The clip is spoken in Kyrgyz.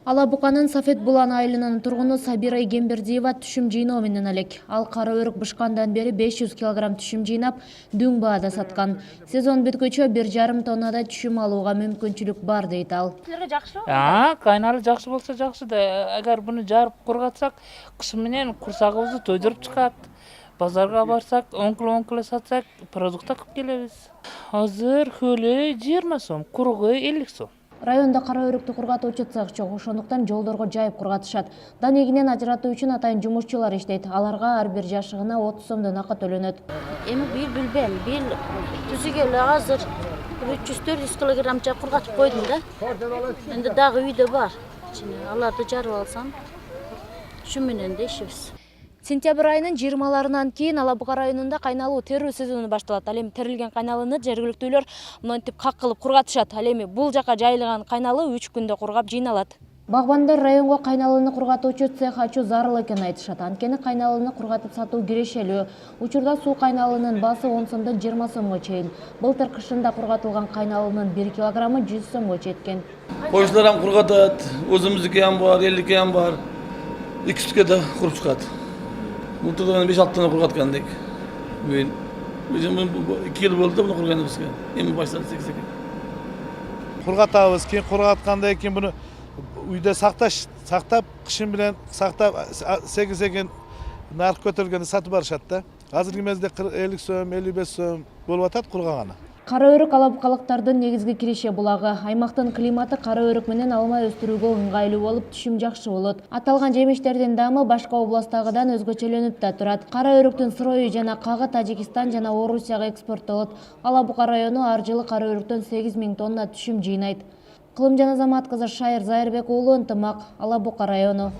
Ала Буканын Сафет Булан айылынын тургуну Сабира Игембердиева түшүм жыйноо менен элек. Ал кара өрүк бышкандан бери 500 кг түшүм жыйнап, дүң баада саткан. Сезон бүткөчө 1,5 тоннада түшүм алууга мүмкүнчүлүк бар дейт ал. Силерге жакшыбы? Кайналы жакшы болсо жакшы да, агар буну жарып кургатсак, кыш менен курсагыбызды тойдуруп чыгат. Базарга барсак, оңкуло сатсак, продукт алып келебиз. Азыр хөлөй 20 сом, куругу 50 сом. Районда кара өрүктү кургатуучу цех жок, ошондуктан жолдорго жайып кургатышат. Дан эгинен ажыратуу үчүн атайын жумушчулар иштейт. Аларга ар бир жашыгына 30 сомдон акы төлөнөт. Эми бир билбейм, бир түзүгөлү азыр 300-400 килограммча кургатып койдум да. Энди дагы үйдө бар. Аларды жарып алсам, ушу менен да ишибиз. Сентябрь айынын 20-ларынан кийин Ала Бука районунда кайналуу терүү сезону башталат. Ал эми терилген кайналыны жергиликтүүлөр монтип как кылып кургатышат. Ал эми бул жака жайылган кайналы 3 күндө кургап жыйналат. Багбандар районго кайналыны кургатуучу цех ачуу зарыл экенин айтышат. Анткени кайналыны кургатып сатуу кирешелүү. Учурда суу кайналынын баасы 10 сомдон 20 сомго чейин. Былтыр кышында кургатылган кайналынын 1 килограммы 100 сомго жеткен. Коюшулар кургатат, өзүмүздүкү ham бар, элдики ham бар. 200 да куруп чыгат. Муртадан 5-6 тонна кургаткандык. Мен 2 жыл болду буну курганыбызга. Эми баштадык экен. Кургатабыз, кийин кургаткандан кийин буну үйдө сактап, кышын менен сактап, сегиз нарк көтөргөндө сатып барышат да. Азыркы мезгилде 50 сом, 55 сом болуп атат кургаганы. Кара өрүк алабукалыктардын негизги киреше булагы. Аймактын климаты кара өрүк менен алма өстүрүүгө ыңгайлуу болуп, түшүм жакшы болот. Аталган жемиштердин даамы башка областтагыдан өзгөчөлөнүп да турат. Кара өрүктүн сырою жана кагы Тажикстан жана Орусияга экспорттолот. Ала Бука району ар жылы кара өрүктөн 8000 тонна түшүм жыйнайт. Кылымжан Азамат кызы Шайыр Зайырбек уулу, Ынтымак, Ала Бука району.